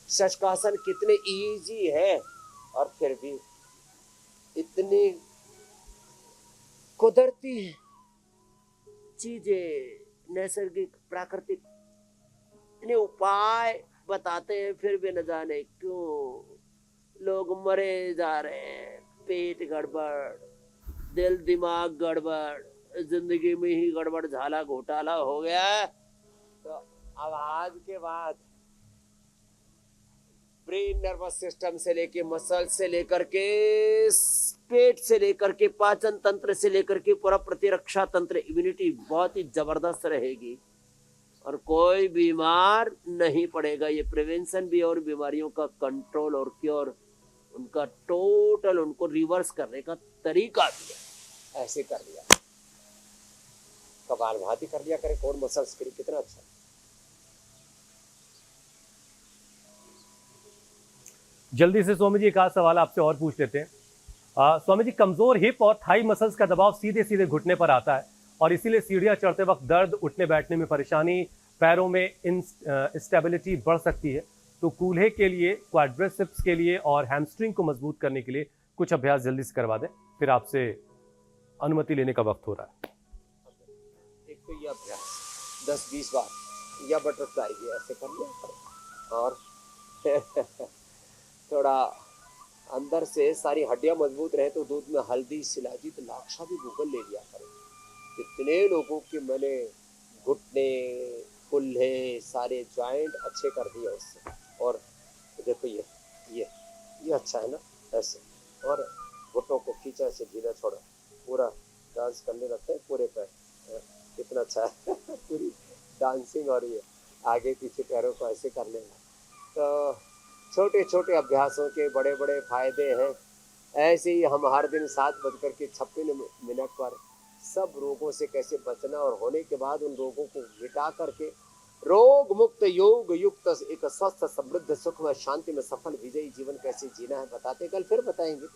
शशकासन कितने इजी है और फिर भी इतनी कुदरती चीजें, नैसर्गिक प्राकृतिक इन्हें उपाय बताते हैं, फिर भी न जाने क्यों लोग मरे जा रहे हैं। पेट गड़बड़, दिल दिमाग गड़बड़, जिंदगी में ही गड़बड़ झाला घोटाला हो गया। तो अब आज के बाद ब्रेन, नर्वस सिस्टम से लेके मसल से लेकर के पेट से लेकर के पाचन तंत्र से लेकर के पूरा प्रतिरक्षा तंत्र, इम्यूनिटी बहुत ही जबरदस्त रहेगी और कोई बीमार नहीं पड़ेगा। ये प्रिवेंशन भी और बीमारियों का कंट्रोल और क्योर, उनका टोटल उनको रिवर्स करने का तरीका भी है। ऐसे कर लिया, कपाल भाती कर लिया करें, कोर मसल्स के लिए कितना अच्छा। जल्दी से स्वामी जी एक आध सवाल आपसे और पूछ लेते हैं। स्वामी जी, कमजोर हिप और थाई मसल्स का दबाव सीधे सीधे घुटने पर आता है और इसीलिए सीढ़ियां चढ़ते वक्त दर्द, उठने बैठने में परेशानी, पैरों में इंस्टेबिलिटी बढ़ सकती है। तो कूल्हे के लिए, क्वाड्रिसेप्स के लिए और हैमस्ट्रिंग को मजबूत करने के लिए कुछ अभ्यास जल्दी से करवा दें, फिर आपसे अनुमति लेने का वक्त हो रहा है। एक तो ये अभ्यास 10-20 बार या बटरफ्लाई भी ऐसे कर लिया और थोड़ा अंदर से सारी हड्डियां मजबूत रहे तो दूध में हल्दी, शिलाजीत, लाक्षा भी गूगल ले लिया करें। कितने लोगों के मैंने घुटने, कुल्हे, सारे जॉइंट अच्छे कर दिए उससे। और देखो ये अच्छा है ना, ऐसे, और घुटनों को खींचा से ढीला छोड़ा, पूरा डांस करने लगता है पूरे पैर, कितना अच्छा है पूरी डांसिंग। और ये आगे पीछे पैरों को ऐसे करने लगा। तो छोटे छोटे अभ्यासों के बड़े बड़े फायदे हैं। ऐसे ही हम हर दिन 7:56 पर सब रोगों से कैसे बचना और होने के बाद उन रोगों को मिटा करके रोग मुक्त, योग युक्त, एक स्वस्थ, समृद्ध, सुख व शांति में सफल विजयी जीवन कैसे जीना है बताते, कल फिर बताएंगे।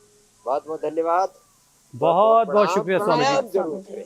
बहुत बहुत धन्यवाद, बहुत बहुत शुक्रिया स्वामी जी। जरूर करें।